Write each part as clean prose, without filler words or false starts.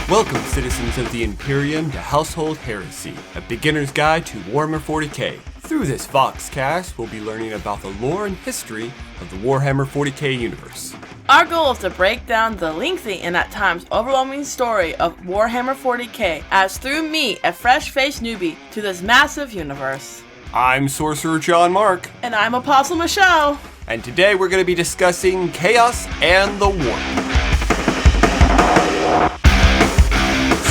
Welcome, citizens of the Imperium, to Household Heresy, a beginner's guide to Warhammer 40k. Through this Voxcast, we'll be learning about the lore and history of the Warhammer 40k universe. Our goal is to break down the lengthy and at times overwhelming story of Warhammer 40k as through me, a fresh-faced newbie to this massive universe. I'm Sorcerer John Mark. And I'm Apostle Michelle. And today we're going to be discussing Chaos and the Warp.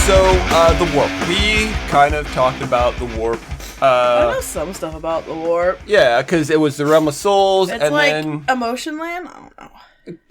So, the Warp. We kind of talked about the Warp. I know some stuff about the Warp. Yeah, because it was the Realm of Souls, It's and like then... Emotion Land? I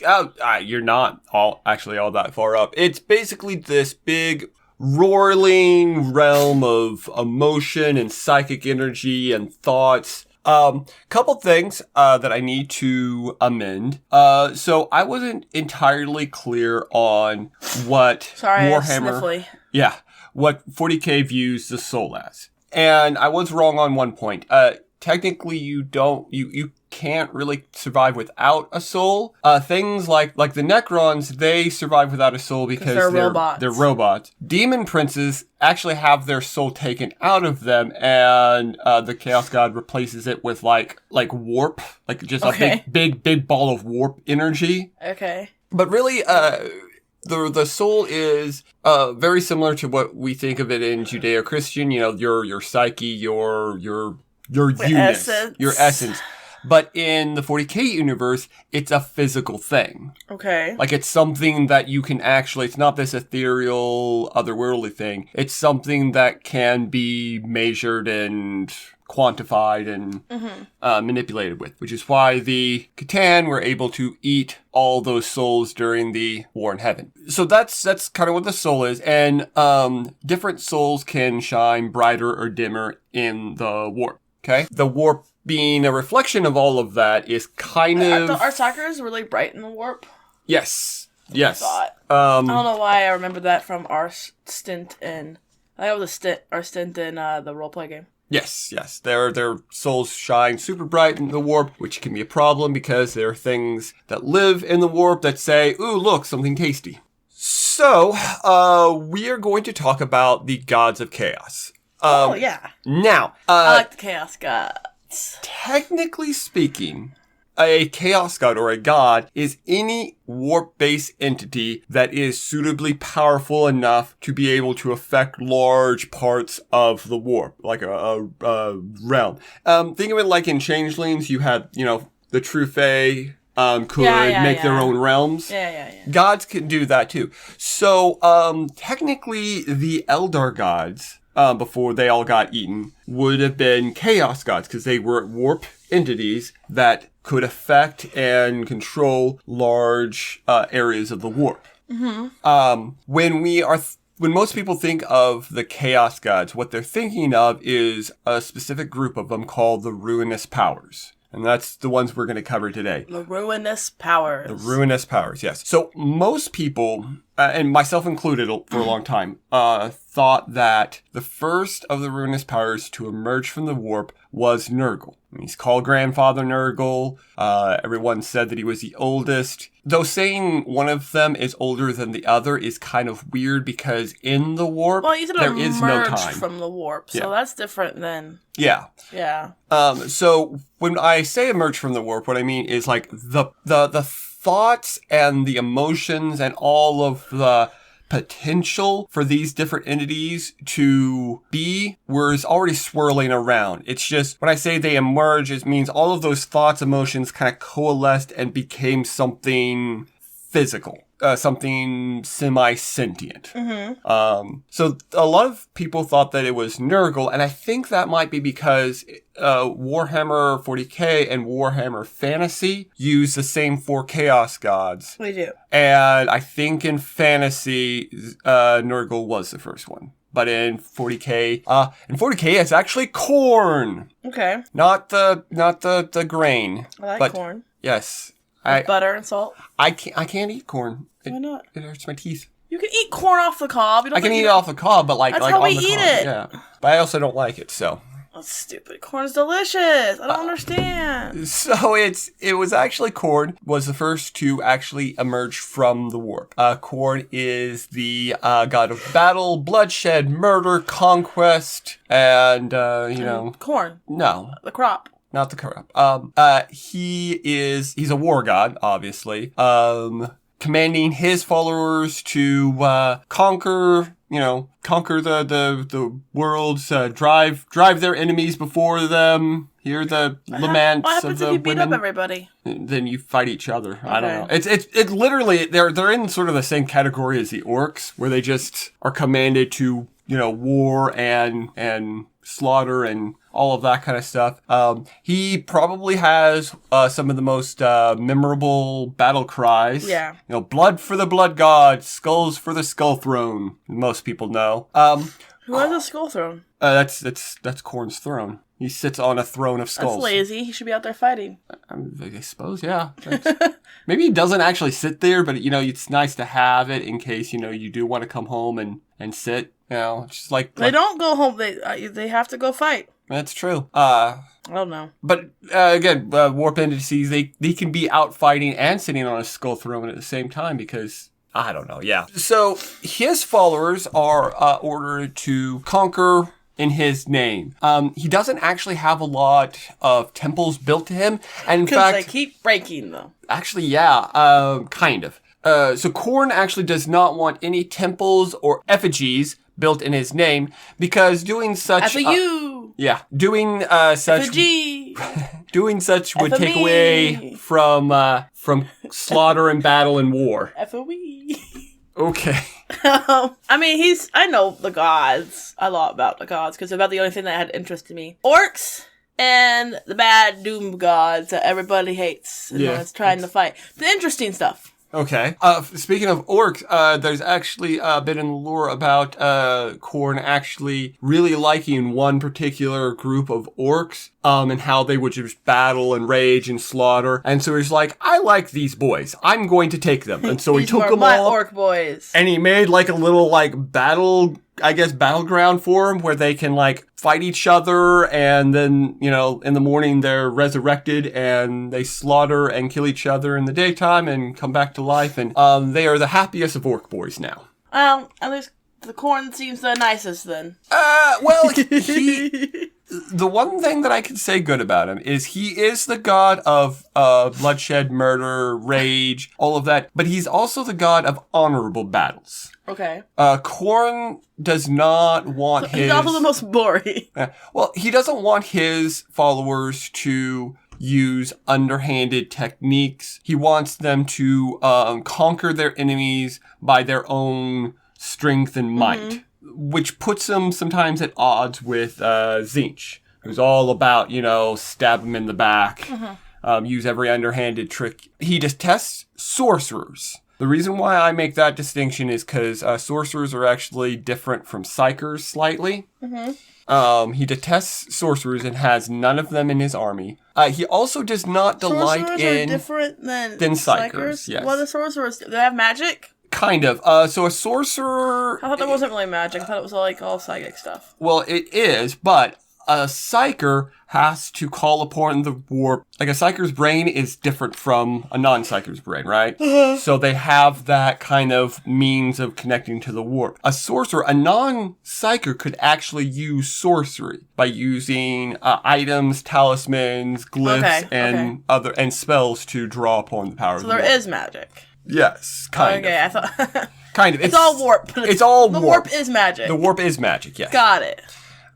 don't know. You're not all that far up. It's basically this big, roiling realm of emotion and psychic energy and thoughts. Couple things that I need to amend. So I wasn't entirely clear on what Warhammer... Yeah, what 40k views the soul as. And I was wrong on one point. Technically you can't really survive without a soul. Things like the Necrons, they survive without a soul because they're robots. They're robots. Demon princes actually have their soul taken out of them, and the Chaos God replaces it with like warp, like just a big ball of warp energy. Okay. But really, the soul is very similar to what we think of it in Judeo-Christian. You know, your psyche, your unit, your essence. But in the 40k universe, it's a physical thing. Okay. Like, it's something that you can actually, it's not this ethereal, otherworldly thing. It's something that can be measured and quantified and manipulated with, which is why the Catan were able to eat all those souls during the War in Heaven. So that's kind of what the soul is, and different souls can shine brighter or dimmer in the Warp. Okay? The Warp being a reflection of all of that is kind of... Are Sakura's really bright in the Warp? Yes. I thought. I don't know why I remember that from our stint in... I think it was our stint in the roleplay game. Yes. Their souls shine super bright in the Warp, which can be a problem because there are things that live in the Warp that say, ooh, look, something tasty. So, we are going to talk about the Gods of Chaos. Now, I like the Chaos Gods. Technically speaking, a Chaos God or a God is any warp-based entity that is suitably powerful enough to be able to affect large parts of the warp, like a realm. Think of it like in Changelings, you had, the True Fae could make their own realms. Yeah. Gods can do that too. So, technically, the Eldar gods... before they all got eaten, would have been Chaos Gods, because they were warp entities that could affect and control large areas of the warp. Mm-hmm. When most people think of the Chaos Gods, what they're thinking of is a specific group of them called the Ruinous Powers. And that's the ones we're going to cover today. The Ruinous Powers. The Ruinous Powers, yes. So most people, and myself included for a long time, thought that the first of the Ruinous Powers to emerge from the Warp was Nurgle. He's called Grandfather Nurgle. Everyone said that he was the oldest. Though saying one of them is older than the other is kind of weird because in the Warp, there is no time. From the Warp, so that's different than... Yeah. So when I say emerge from the Warp, what I mean is like the thoughts and the emotions and all of the potential for these different entities to be was already swirling around. It's just, when I say they emerge, it means all of those thoughts, emotions kind of coalesced and became something physical. Something semi-sentient. Mm-hmm. So a lot of people thought that it was Nurgle, and I think that might be because Warhammer 40k and Warhammer Fantasy use the same 4 Chaos Gods. We do. And I think in Fantasy, Nurgle was the first one. But in 40k, it's actually corn. Okay. Not the grain. I like corn. Yes. With butter and salt. I can't eat corn. Why not? It hurts my teeth. You can eat corn off the cob. I can eat it off the cob, but that's how we eat it. Yeah, but I also don't like it. So That's stupid. Corn's delicious. I don't understand. So it was actually Khorne was the first to actually emerge from the warp. Khorne is the god of battle, bloodshed, murder, conquest, and Corn. No, The crop. not the crop. He's a war god, obviously. Commanding his followers to conquer the worlds, drive their enemies before them, hear the laments what happens of the if you beat women. up everybody? Then you fight each other. Okay. I don't know. It's literally, they're in sort of the same category as the orcs, where they just are commanded to, war and slaughter and all of that kind of stuff. He probably has some of the most memorable battle cries. Yeah. Blood for the blood god, skulls for the skull throne. Most people know. Who has a skull throne? That's Khorne's throne. He sits on a throne of skulls. That's lazy. He should be out there fighting. I suppose, yeah. Maybe he doesn't actually sit there, but it's nice to have it in case you do want to come home and sit. Just like They don't go home. They have to go fight. That's true. I don't know. But again, warp entities, they can be out fighting and sitting on a skull throne at the same time because I don't know. Yeah. So his followers are ordered to conquer in his name. He doesn't actually have a lot of temples built to him, and in fact, they keep breaking them. Actually, yeah, kind of. So Khorne actually does not want any temples or effigies built in his name because doing such doing such would take away from slaughter and battle and war. FOE. Okay. I know the gods. A lot about the gods because they're about the only thing that had interest in me. Orcs and the bad doom gods that everybody hates and is trying to fight. The interesting stuff. Okay. Speaking of orcs, there's actually a bit in the lore about Khorne actually really liking one particular group of orcs, and how they would just battle and rage and slaughter. And so he's like, I like these boys. I'm going to take them. And so he took them my all. Orc boys. And he made like a little battleground for them where they can fight each other, and then in the morning they're resurrected and they slaughter and kill each other in the daytime and come back to life, and they are the happiest of orc boys now. Well, at least the Khorne seems the nicest then. The one thing that I can say good about him is he is the god of bloodshed, murder, rage, all of that, but he's also the god of honorable battles. Okay. Khorne does not want his... He's also the most boring. He doesn't want his followers to use underhanded techniques. He wants them to conquer their enemies by their own strength and might, which puts him sometimes at odds with Tzeentch, who's all about, stab him in the back, use every underhanded trick. He detests sorcerers. The reason why I make that distinction is because sorcerers are actually different from psychers slightly. He detests sorcerers and has none of them in his army. He also does not delight sorcerers in... are different than psychers, yes. What are sorcerers? Do they have magic? Kind of. So a sorcerer... I thought there wasn't really magic. I thought it was all psychic stuff. Well, it is, but a psyker has to call upon the warp. Like, a psyker's brain is different from a non-psyker's brain, right? So they have that kind of means of connecting to the warp. A sorcerer, a non-psyker, could actually use sorcery by using items, talismans, glyphs, and spells to draw upon the power of the warp. So there is magic. Yes, kind of. Okay, I thought... Kind of. It's all warp. It's all warp. The warp is magic. The warp is magic, yes. Got it.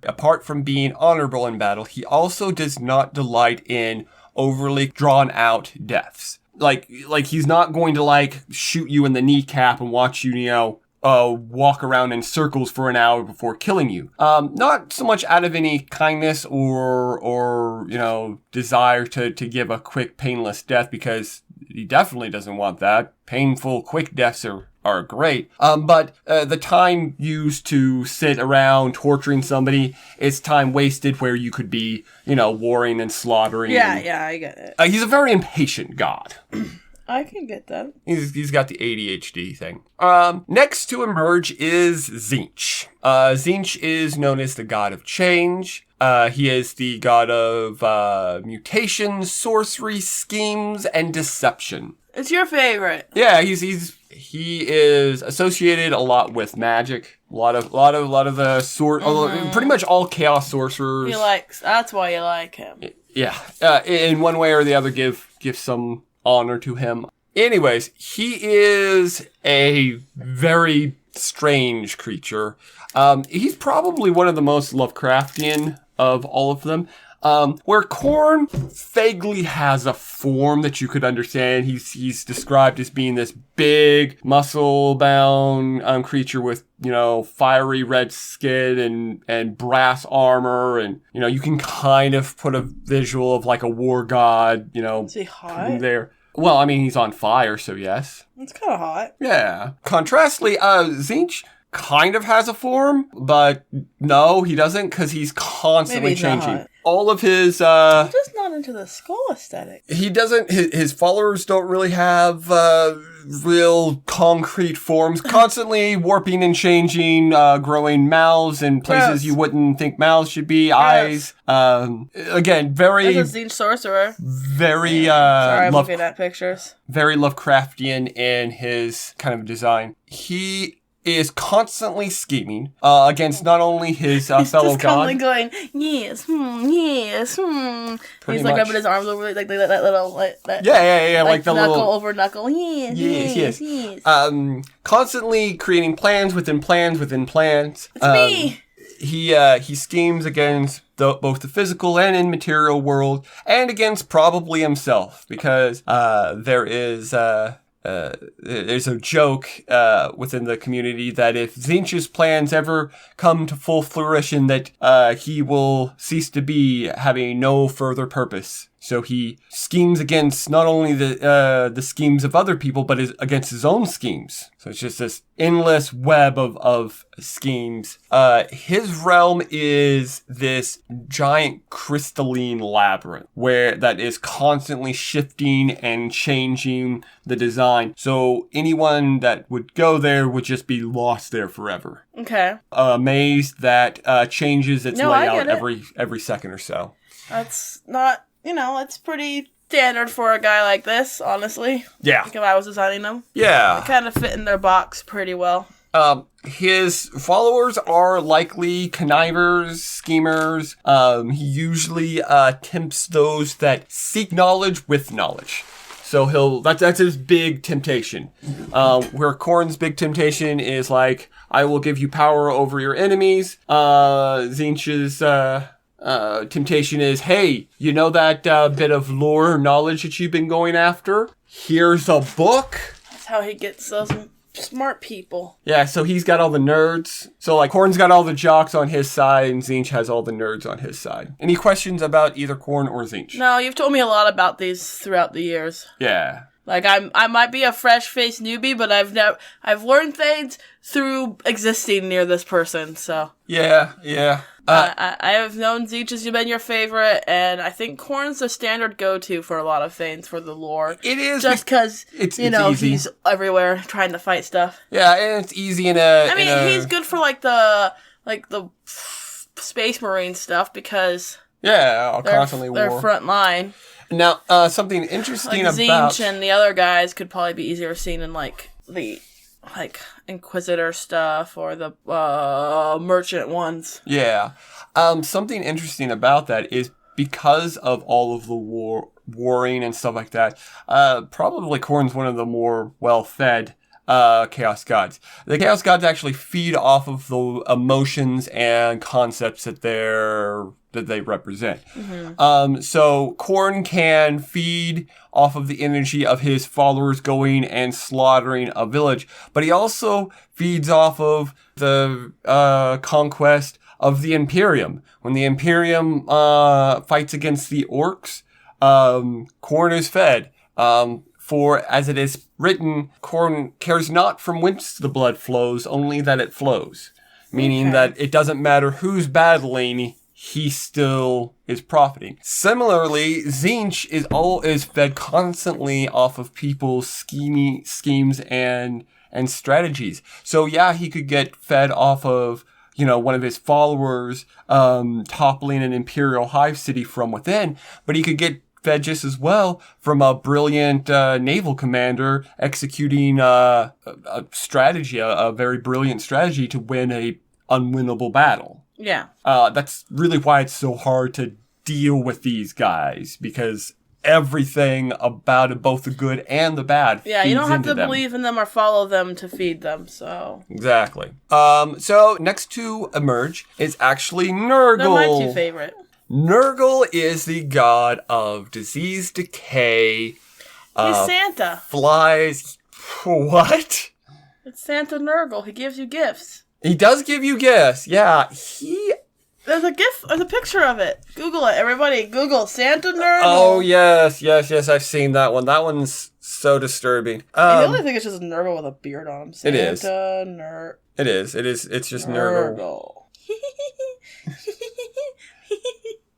Apart from being honorable in battle, he also does not delight in overly drawn out deaths. Like he's not going to shoot you in the kneecap and watch you, walk around in circles for an hour before killing you. Not so much out of any kindness or desire to give a quick, painless death, because he definitely doesn't want that. Painful, quick deaths are great. But the time used to sit around torturing somebody is time wasted where you could be, warring and slaughtering. Yeah, I get it. He's a very impatient god. I can get that. He's got the ADHD thing. Next to emerge is Tzeentch. Tzeentch is known as the god of change. He is the god of mutation, sorcery, schemes, and deception. It's your favorite. Yeah, he is associated a lot with magic. A lot of the pretty much all chaos sorcerers. That's why you like him. Yeah, in one way or the other, give some honor to him. Anyways, he is a very strange creature. He's probably one of the most Lovecraftian of all of them. Where Khorne vaguely has a form that you could understand. He's described as being this big, muscle-bound creature with, fiery red skin and brass armor. And, you can kind of put a visual of like a war god, Is he hot? there. Well, I mean, he's on fire, so yes. It's kind of hot. Yeah. Contrastly, Tzeentch kind of has a form, but no, he doesn't, because he's constantly changing. All of his, I'm just not into the skull aesthetic. He doesn't, his followers don't really have, real concrete forms, constantly warping and changing, growing mouths in places you wouldn't think mouths should be, eyes. Again, very... That's a Tzeentch sorcerer. Very, Sorry, I'm looking at pictures. Very Lovecraftian in his kind of design. He is constantly scheming against not only his fellow god. He's constantly going, yes, yes, He's like rubbing his arms over like that little yeah, like the knuckle little over knuckle. Yes. Constantly creating plans within plans within plans. It's me. He schemes against both the physical and immaterial world, and against probably himself, because there's a joke within the community that if Tzeentch's plans ever come to full fruition, that he will cease to be, having no further purpose. So he schemes against not only the schemes of other people, but against his own schemes. So it's just this endless web of schemes. His realm is this giant crystalline labyrinth that is constantly shifting and changing the design. So anyone that would go there would just be lost there forever. Okay. A maze that changes its layout it. every second or so. That's not... it's pretty standard for a guy like this, honestly. Yeah. Like if I was designing them. Yeah. They kind of fit in their box pretty well. His followers are likely connivers, schemers. He usually tempts those that seek knowledge with knowledge. So that's his big temptation. Where Khorne's big temptation is like, I will give you power over your enemies. Tzeentch's, temptation is, hey, you know that bit of lore or knowledge that you've been going after? Here's a book. That's how he gets those smart people. Yeah, so he's got all the nerds. So, like, Khorne's got all the jocks on his side, and Tzeentch has all the nerds on his side. Any questions about either Khorne or Tzeentch? No, you've told me a lot about these throughout the years. Yeah. Like, I might be a fresh-faced newbie, but I've learned things through existing near this person, so. Yeah. I have known Tzeentch has been your favorite, and I think Khorne's the standard go-to for a lot of things for the lore. It is. Just because, it's easy. He's everywhere trying to fight stuff. Yeah, and it's easy he's good for, the Space Marine stuff, because... Yeah, I'll constantly war. They're front line. Now, something interesting about... Tzeentch and the other guys could probably be easier seen in, the... Inquisitor stuff or the merchant ones. Yeah. Something interesting about that is because of all of the warring and stuff like that, probably Khorne's one of the more well-fed Chaos Gods. The Chaos Gods actually feed off of the emotions and concepts that they represent. Mm-hmm. So Khorne can feed off of the energy of his followers going and slaughtering a village, but he also feeds off of the conquest of the Imperium. When the Imperium fights against the orcs, Khorne is fed. For, as it is written, Khorne cares not from whence the blood flows, only that it flows. Meaning that it doesn't matter who's battling, he still is profiting. Similarly, Tzeentch is fed constantly off of people's schemes and strategies. So yeah, he could get fed off of, one of his followers toppling an imperial hive city from within, but he could get fed just as well from a brilliant naval commander executing a strategy, a very brilliant strategy to win a unwinnable battle. Yeah. That's really why it's so hard to deal with these guys, because everything about it, both the good and the bad, yeah, you don't have to them. believe in them or follow them to feed them, so. Exactly. So next to emerge is actually Nurgle. They're my two favorite. Nurgle is the god of disease, decay. He's Santa. Flies. What? It's Santa Nurgle. He gives you gifts. He does give you gifts. Yeah, There's a gift. There's a picture of it. Google it, everybody. Google Santa Nurgle. Oh yes. I've seen that one. That one's so disturbing. I really think it's just a Nurgle with a beard on him. Santa it is. It is. It's just Nurgle.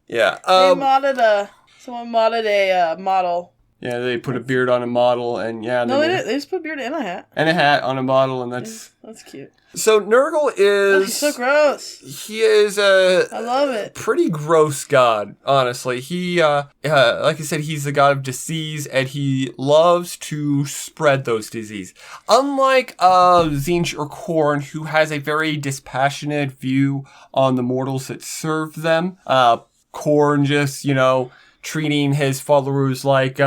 Yeah. Someone modded a model. Yeah, they put a beard on a model, and yeah. No, they didn't. They just put a beard in a hat. And a hat on a model, and that's cute. So Nurgle is... he's so gross. He is I love it. Pretty gross god, honestly. He, like I said, he's the god of disease, and he loves to spread those diseases. Unlike Tzeentch or Khorne, who has a very dispassionate view on the mortals that serve them, Khorne just, treating his followers like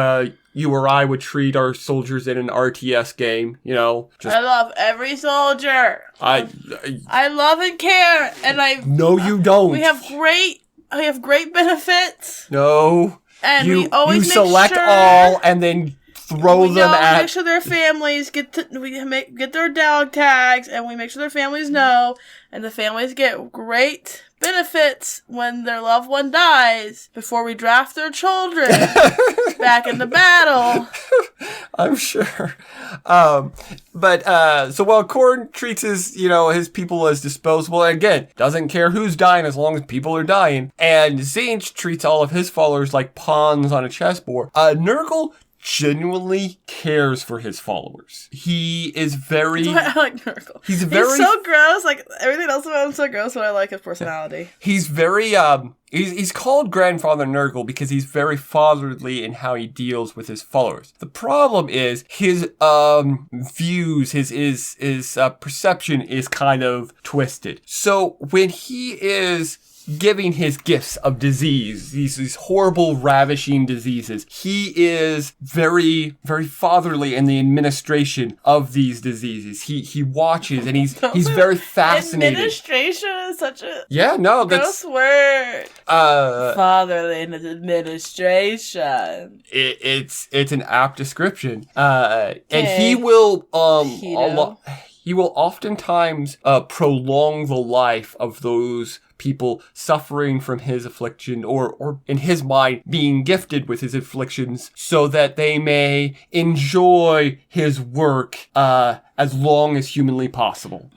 you or I would treat our soldiers in an RTS game, I love every soldier. I love and care, and No, you don't. We have great benefits. No. And we always select all and then throw them at... make sure their families get their dog tags, and we make sure their families know, and the families get great benefits when their loved one dies before we draft their children back into battle. I'm sure. So while Khorne treats his people as disposable, and again, doesn't care who's dying as long as people are dying, and Tzeentch treats all of his followers like pawns on a chessboard, Nurgle genuinely cares for his followers. He is very... That's why I like Nurgle. He's so gross. Like, everything else about him's so gross, but I like his personality. He's very... He's called Grandfather Nurgle because he's very fatherly in how he deals with his followers. The problem is his views, his perception is kind of twisted. So when he is giving his gifts of disease, these horrible, ravishing diseases, he is very, very fatherly in the administration of these diseases. He watches, and he's very fascinated. Administration is such a gross word. Fatherly in administration. It's an apt description. And he will he will oftentimes prolong the life of those people suffering from his affliction, or in his mind being gifted with his afflictions, so that they may enjoy his work as long as humanly possible.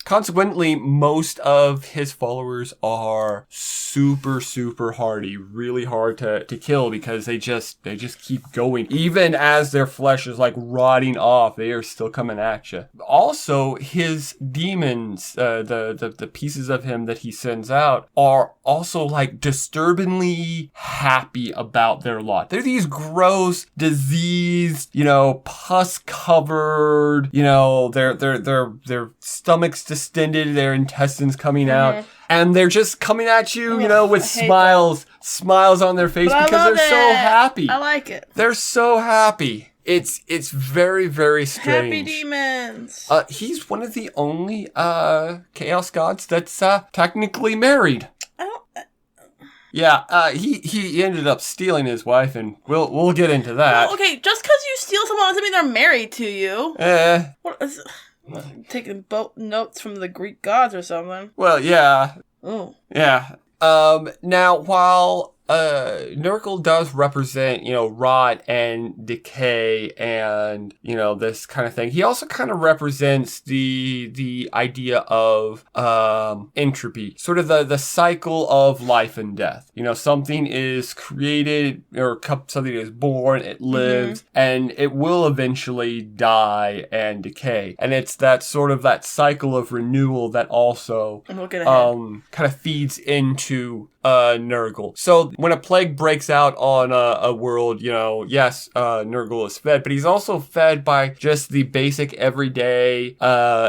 Consequently, most of his followers are super, super hardy, really hard to kill, because they just keep going. Even as their flesh is like rotting off, they are still coming at you. Also, his demons, the pieces of him that he sends out, are also like disturbingly happy about their lot. They're these gross, diseased, pus covered, their stomachs distended, their intestines coming out, and they're just coming at you, with smiles on their face, because they're so happy. I like it. They're so happy. It's very, very strange. Happy demons. He's one of the only chaos gods that's technically married. Yeah, he ended up stealing his wife, and we'll get into that. Well, okay, just because you steal someone doesn't mean they're married to you. What is taking notes from the Greek gods or something? Well, yeah. Oh. Yeah. Now, while Nurgle does represent, rot and decay and, this kind of thing. He also kind of represents the idea of, entropy, sort of the cycle of life and death. Something is created or something is born, it lives, and it will eventually die and decay. And it's that sort of that cycle of renewal that also, kind of feeds into Nurgle. So when a plague breaks out on a world, yes, Nurgle is fed, but he's also fed by just the basic everyday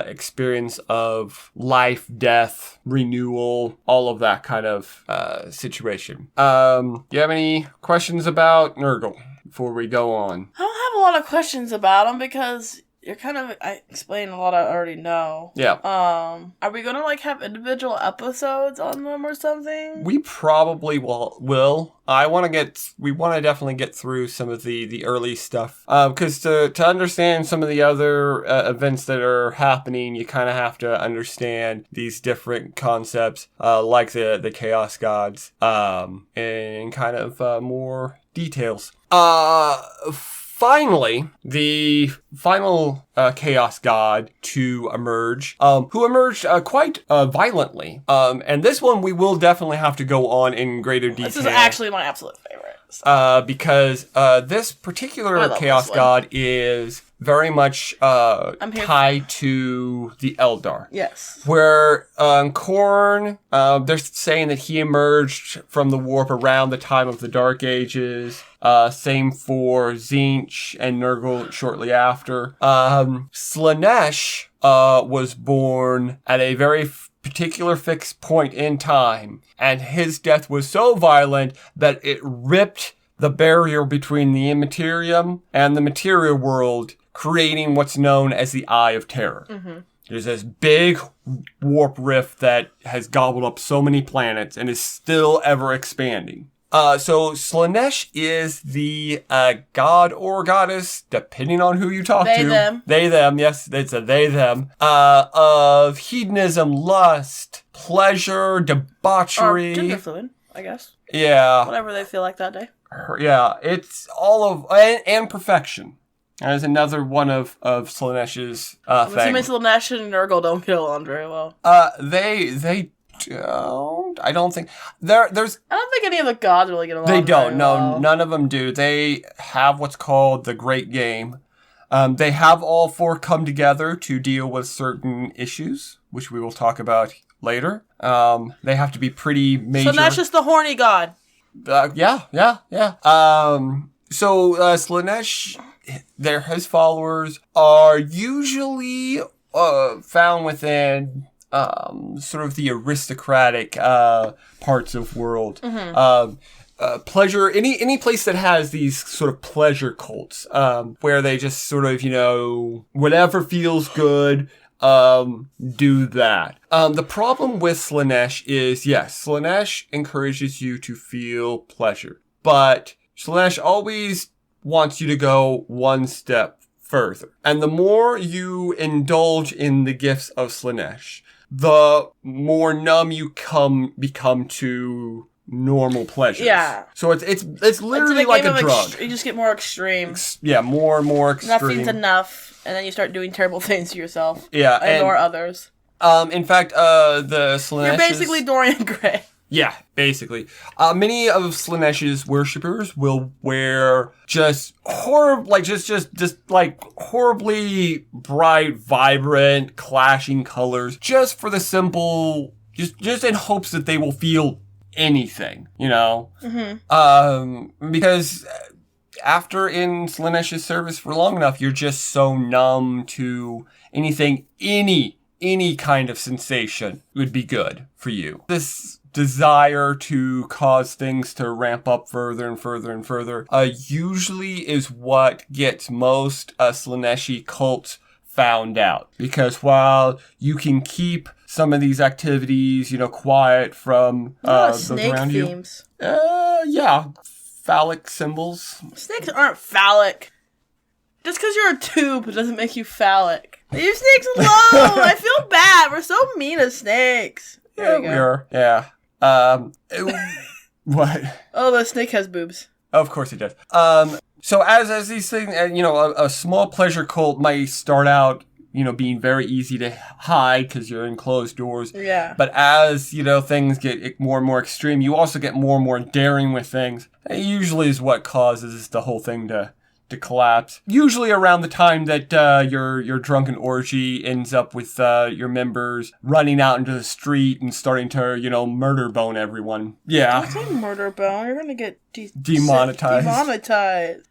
experience of life, death, renewal, all of that kind of situation. Do you have any questions about Nurgle before we go on? I don't have a lot of questions about him because I explained a lot I already know. Yeah. Are we gonna have individual episodes on them or something? We probably will. We want to definitely get through some of the early stuff. Because to understand some of the other events that are happening, you kind of have to understand these different concepts, like the Chaos Gods, in kind of more details. Finally, the final Chaos God to emerge, who emerged quite violently. And this one we will definitely have to go on in greater detail. This is actually my absolute favorite. Because this particular Chaos God is very much tied to the Eldar. Yes. Where Khorne, they're saying that he emerged from the warp around the time of the Dark Ages. Same for Tzeentch and Nurgle shortly after. Slaanesh was born at a very particular fixed point in time, and his death was so violent that it ripped the barrier between the Immaterium and the material world, creating what's known as the Eye of Terror. Mm-hmm. There's this big warp rift that has gobbled up so many planets and is still ever expanding. So Slaanesh is the god or goddess, depending on who you talk to. Them. They, them. Yes, it's a they, them. Of hedonism, lust, pleasure, debauchery. Or gender fluid, I guess. Yeah. Whatever they feel like that day. Yeah, it's all of... And perfection. That is another one of Slaanesh's things. Assuming Slaanesh and Nurgle don't get along very well. They don't. I don't think there's. I don't think any of the gods really get along. They don't. No, well. None of them do. They have what's called the Great Game. They have all four come together to deal with certain issues, which we will talk about later. They have to be pretty major. Slaanesh is the horny god. Yeah. So Slaanesh, his followers are usually found within sort of the aristocratic parts of world. Mm-hmm. Pleasure, any place that has these sort of pleasure cults, where they just sort of, whatever feels good, do that. The problem with Slaanesh is, yes, Slaanesh encourages you to feel pleasure, but Slaanesh always wants you to go one step further. And the more you indulge in the gifts of Slaanesh, the more numb you become to normal pleasures. Yeah. So it's literally like a drug. You just get more extreme. More and more extreme. Nothing's enough, and then you start doing terrible things to yourself. Yeah, and/or others. In fact, the Slaanesh. You're basically Dorian Gray. Yeah, basically. Many of Slaanesh's worshippers will wear just horribly bright, vibrant, clashing colors, just for the simple, just in hopes that they will feel anything, Mm-hmm. Because after in Slaanesh's service for long enough, you're just so numb to anything, any kind of sensation would be good for you. This desire to cause things to ramp up further and further and further, usually is what gets most Slaaneshi cults found out. Because while you can keep some of these activities, quiet from those around you. Themes. Yeah. Phallic symbols. Snakes aren't phallic. Just because you're a tube doesn't make you phallic. Leave snakes alone! I feel bad. We're so mean to snakes. Yeah, we are. Yeah. What? Oh, the snake has boobs. Of course it does. So as these things, a small pleasure cult might start out, being very easy to hide because you're in closed doors. Yeah. But as, things get more and more extreme, you also get more and more daring with things. It usually is what causes the whole thing to collapse. Usually around the time that your drunken orgy ends up with your members running out into the street and starting to, murder bone everyone. Yeah. Don't say murder bone. You're gonna get demonetized. Demonetized.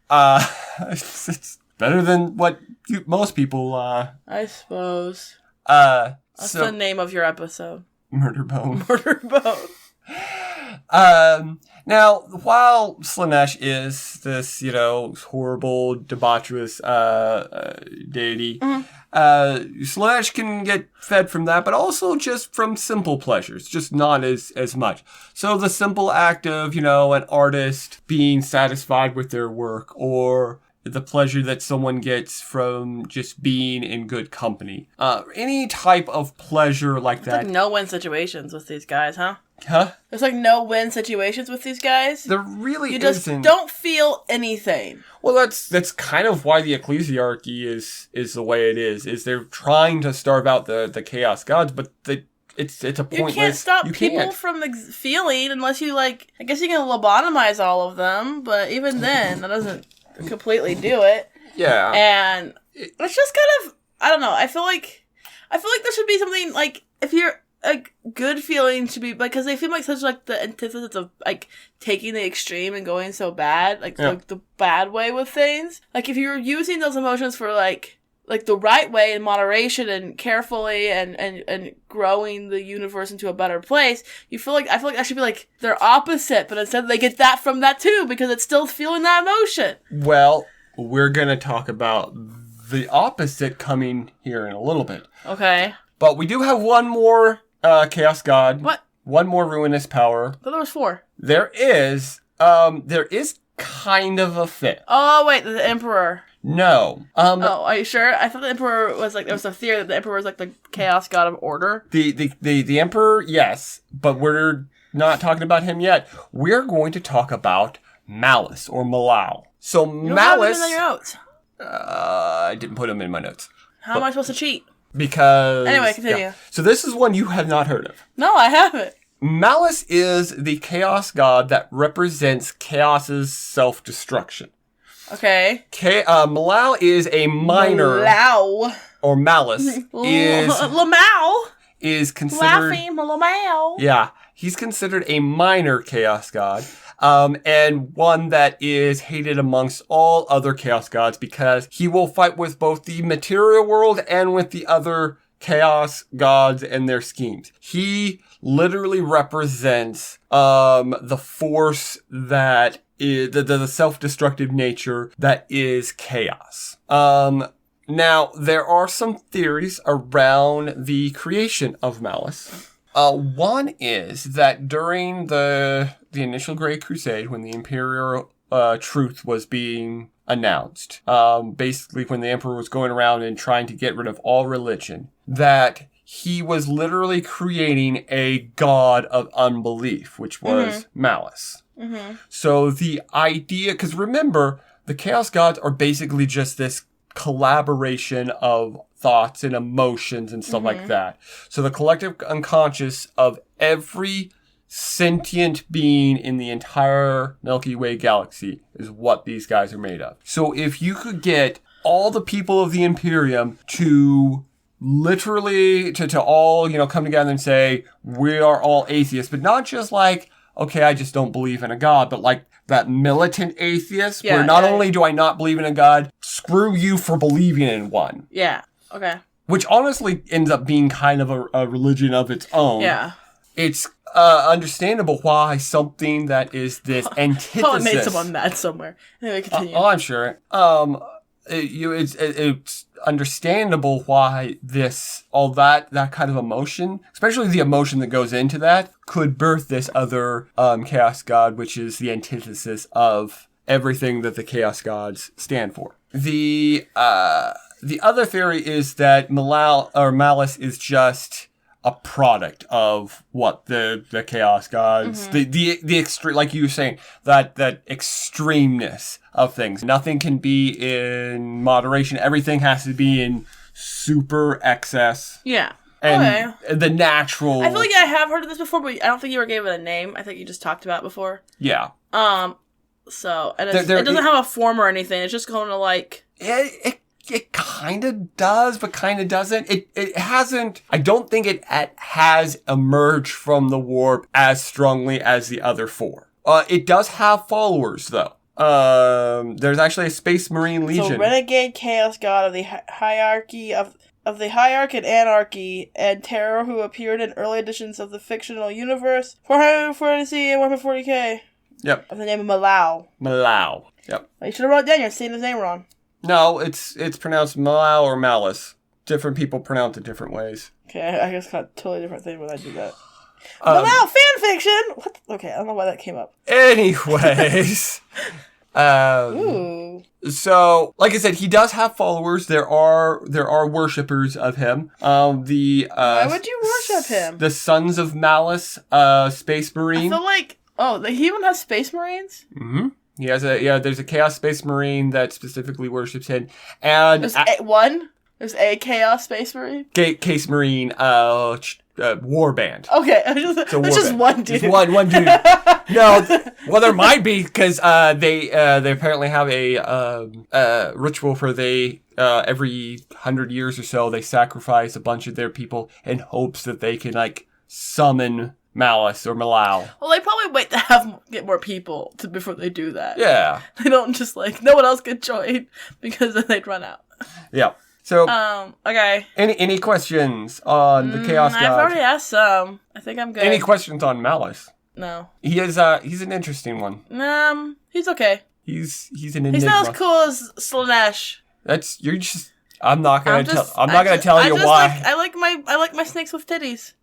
It's better than what most people. I suppose. That's so, the name of your episode. Murder bone. Murder bone. Now, while Slaanesh is this, horrible, debaucherous deity, Slaanesh can get fed from that, but also just from simple pleasures, just not as much. So the simple act of, an artist being satisfied with their work, or the pleasure that someone gets from just being in good company. Any type of pleasure like that. It's like no-win situations with these guys, huh? Huh? There's like no-win situations with these guys. There really isn't. You just don't feel anything. Well, that's kind of why the ecclesiarchy is the way it is. Is they're trying to starve out the chaos gods, but it's a pointless. You can't stop people from feeling unless you I guess you can lobotomize all of them, but even then, that doesn't completely do it. Yeah. And it's just kind of, I don't know. I feel like there should be something if you're good feeling should be because they feel like such the antithesis of taking the extreme and going so bad, the bad way with things. If you're using those emotions for the right way in moderation and carefully and growing the universe into a better place, I feel like that should be their opposite, but instead they get that from that too because it's still feeling that emotion. Well, we're gonna talk about the opposite coming here in a little bit. Okay. But we do have one more chaos god. What? One more ruinous power. But there was 4. There is kind of a fifth. Oh wait, the Emperor. No. Are you sure? I thought the Emperor was there was a theory that the Emperor was the chaos god of order. The Emperor, yes, but we're not talking about him yet. We're going to talk about Malice or Malal. So You don't Malice. have him in your notes. I didn't put him in my notes. How am I supposed to cheat? Because anyway, continue. Yeah. So this is one you have not heard of. No, I haven't. Malice is the chaos god that represents chaos's self-destruction. Okay. Malal is a minor. Malal. Or Malice is Lamau is considered. Laughing Lamau. Yeah, he's considered a minor chaos god. And one that is hated amongst all other chaos gods because he will fight with both the material world and with the other chaos gods and their schemes. He literally represents the force that is the self-destructive nature that is chaos. Now there are some theories around the creation of Malice. One is that during the initial Great Crusade, when the Imperial truth was being announced, basically when the Emperor was going around and trying to get rid of all religion, that he was literally creating a god of unbelief, which was Malice. Mm-hmm. So the idea, because remember, the Chaos Gods are basically just this collaboration of thoughts and emotions and stuff like that. So the collective unconscious of every sentient being in the entire Milky Way galaxy is what these guys are made of. So if you could get all the people of the Imperium to literally to all, come together and say, we are all atheists, but not just okay, I just don't believe in a god, but that militant atheist where not only do I not believe in a god, screw you for believing in one. Yeah. Okay. Which honestly ends up being kind of a religion of its own. Yeah. It's understandable why something that is this antithesis. Oh, it made someone mad somewhere. Anyway, continue. I'm sure. It's understandable why that kind of emotion, especially the emotion that goes into that, could birth this other chaos god, which is the antithesis of everything that the chaos gods stand for. The other theory is that Malice is just a product of what the Chaos Gods, the extreme, like you were saying, that extremeness of things. Nothing can be in moderation. Everything has to be in super excess. Yeah. And the natural... I feel like I have heard of this before, but I don't think you ever gave it a name. I think you just talked about it before. Yeah. So, and it doesn't have a form or anything. It's just kind of like... It kind of does, but kind of doesn't. It hasn't... I don't think it has emerged from the warp as strongly as the other four. It does have followers, though. There's actually a Space Marine Legion. So, Renegade Chaos God of the hierarchy of the Hierarch and Anarchy and Terror, who appeared in early editions of the fictional universe, 440C and 140K. Yep. Of the name of Malau. Malau. Yep. You should have wrote it down. You're saying his name wrong. No, it's pronounced Malau or Malice. Different people pronounce it different ways. Okay, I guess it's got a totally different thing when I do that. Malau fanfiction! What? Okay, I don't know why that came up. Anyways. Ooh. So, like I said, he does have followers. There are worshippers of him. Why would you worship him? The Sons of Malice, Space Marine. I feel like, he even has Space Marines? Mm-hmm. He has there's a Chaos Space Marine that specifically worships him. And There's a Chaos Space Marine? Case Marine, warband. Okay, it's just one dude. Just one dude. No, well, there might be, because they apparently have a ritual for every 100 years or so, they sacrifice a bunch of their people in hopes that they can, like, summon Malice or Malau. Well, they probably wait to get more people before they do that. Yeah. They don't just, like, no one else can join, because then they'd run out. Yeah. So, okay. Any questions on the Chaos God? I've already asked some. I think I'm good. Any questions on Malice? No. He's an interesting one. He's okay. He's an enigma. He's not as cool as Slanesh. I'm not gonna tell you why. I like my snakes with titties.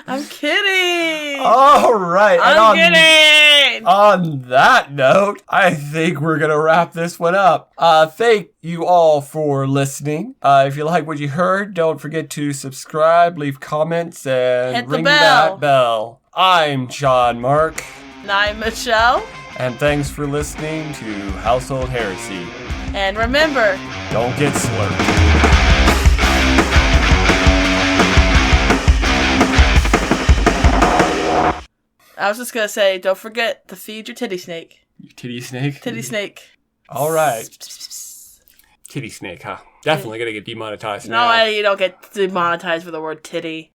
I'm kidding. All right. I'm kidding. On that note, I think we're going to wrap this one up. Thank you all for listening. If you like what you heard, don't forget to subscribe, leave comments, and ring that bell. I'm John Mark. And I'm Michelle. And thanks for listening to Household Heresy. And remember, don't get slurped. I was just going to say, don't forget to feed your titty snake. Your titty snake? Titty snake. All right. Titty snake, huh? Definitely going to get demonetized now. No, you don't get demonetized for the word titty.